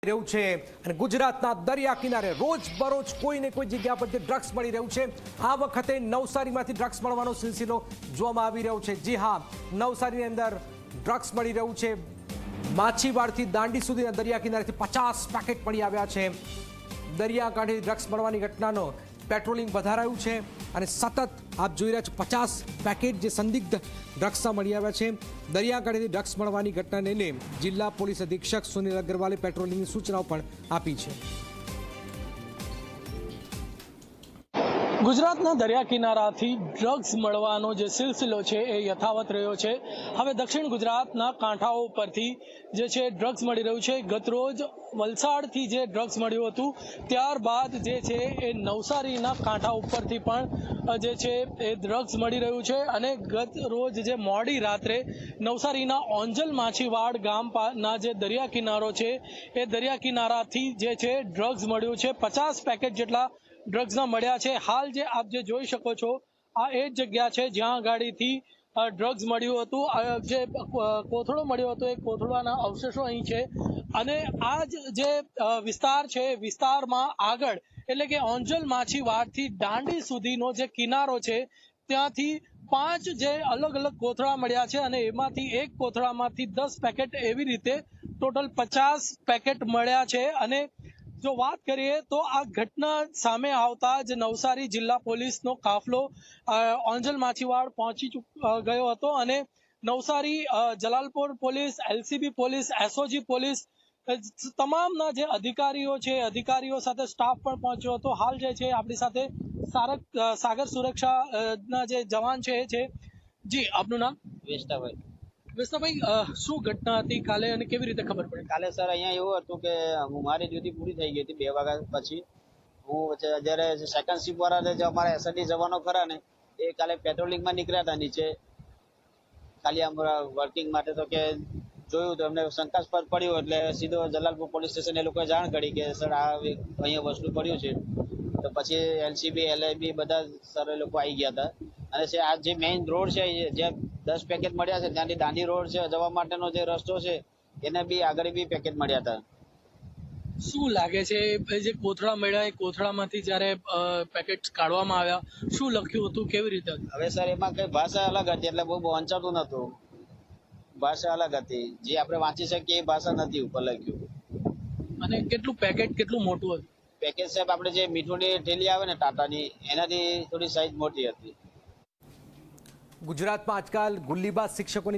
રહ્યું છે અને ગુજરાતના દરિયા કિનારે રોજબરોજ કોઈ ને કોઈ જગ્યા પરથી ડ્રગ્સ મળી રહ્યું છે। આ વખતે નવસારીમાંથી ડ્રગ્સ મળવાનો સિલસિલો જોવામાં આવી રહ્યો છે। જી હા, નવસારીની અંદર ડ્રગ્સ મળી રહ્યું છે। માછીવાડથી દાંડી સુધીના દરિયા કિનારેથી 50 પેકેટ મળી આવ્યા છે। દરિયાકાંઠેથી ડ્રગ્સ મળવાની ઘટનાનો પેટ્રોલિંગ વધારાયું છે અને સતત આપ જોઈ રહ્યા છો 50 પેકેટ જે સંદિગ્ધ ડ્રગ્સના મળી આવ્યા છે। દરિયાકાંઠેથી ડ્રગ્સ મળવાની ઘટનાને લઈને જિલ્લા પોલીસ અધિક્ષક સુનિલ અગ્રવાલે પેટ્રોલિંગની સૂચનાઓ પણ આપી છે। ગુજરાતના દરિયા કિનારાથી ડ્રગ્સ મળવાનો જે સિલસિલો છે એ યથાવત રહ્યો છે। હવે દક્ષિણ ગુજરાતના કાંઠાઓ પરથી જે છે ડ્રગ્સ મળી રહ્યું છે। ગતરોજ વલસાડથી જે ડ્રગ્સ મળ્યું હતું, ત્યારબાદ જે છે એ નવસારીના કાંઠા ઉપરથી પણ જે છે એ ડ્રગ્સ મળી રહ્યું છે અને ગત રોજ જે મોડી રાત્રે નવસારીના ઓંજલ માછીવાડ ગામના જે દરિયા કિનારો છે એ દરિયા કિનારાથી જે છે ડ્રગ્સ મળ્યું છે। 50 પેકેટ જેટલા ડ્રગ્સના મળ્યા છે। હાલ જે આપ જે જોઈ શકો છો આ એ જ જગ્યા છે જ્યાં ગાડીથી ડ્રગ્સ મળ્યું હતું। જે કોથળો મળ્યો હતો એ કોથળાના અવશેષો અહીં છે અને આ જે વિસ્તાર છે વિસ્તારમાં આગળ એટલે કે ઓંજલ માછીવાડથી દાંડી સુધીનો જે કિનારો છે ત્યાંથી 5 જે અલગ અલગ કોથળા મળ્યા છે અને એમાંથી એક કોથળામાંથી 10 પેકેટ એવી રીતે ટોટલ 50 પેકેટ મળ્યા છે। અને જો વાત કરીએ તો આ ઘટના સામે આવતા જ નવસારી જિલ્લા પોલીસનો કાફલો ઓંજલ માછીવાડ પહોંચી ગયો હતો અને Navsari Jalalpor police, LCB police, SOG police તમામના જે અધિકારીઓ છે અધિકારીઓ સાથે સ્ટાફ પણ પહોંચ્યો હતો। હાલ જે છે આપણી સાથે સાગર સુરક્ષાના જે જવાન છે એ છે। જી, આપનું નામ? વેસ્તાભાઈ। વેસ્તાભાઈ, શું ઘટના હતી કાલે અને કેવી રીતે ખબર પડી? કાલે સર અહીંયા એવું હતું કે મારી ડ્યુટી પૂરી થઈ ગઈ હતી 2 વાગ્યા પછી। હું જ્યારે સેકન્ડ શિફ્ટ વાળા જે અમારા એસએડી જવાનો ખરા ને એ કાલે પેટ્રોલિંગમાં નીકળ્યા હતા નીચે ખાલી અમારા વર્કિંગ માટે, તો કે જોયું તો એમને શંકાસ્પદ પડ્યું એટલે સીધો જલાલપુર પોલીસ સ્ટેશન એ લોકોએ જાણ કરી કે સર આ અહીંયા વસ્તુ પડ્યું છે। તો પછી એલસીબી એલઆઈબી બધા સર એ લોકો આવી ગયા હતા અને આ જે મેઇન રોડ છે જ્યાં 10 પેકેટ મળ્યા છે ત્યાંથી દાંડી રોડ છે જવા માટેનો જે રસ્તો છે એને બી આગળ બી પેકેટ મળ્યા હતા। શું લાગે છે જે કોથળા મળ્યા એ કોથળામાંથી જ્યારે પેકેટ કાઢવામાં આવ્યા શું લખ્યું હતું, કેવી રીતે? હવે સર એમાં કઈ ભાષા અલગ હતી એટલે બહુ વંચાતું નતું, ભાષા અલગ હતી, જે આપણે વાંચી શકીએ એ ભાષા નથી ઉપર લખ્યું। અને કેટલું પેકેટ કેટલું મોટું હતું? પેકેજ સાહેબ આપણે જે મીઠુંની થેલી આવે ને ટાટાની એનાથી થોડી સાઈઝ મોટી હતી। ગુજરાતમાં આજકાલ ગુલ્લીબાજ શિક્ષકોની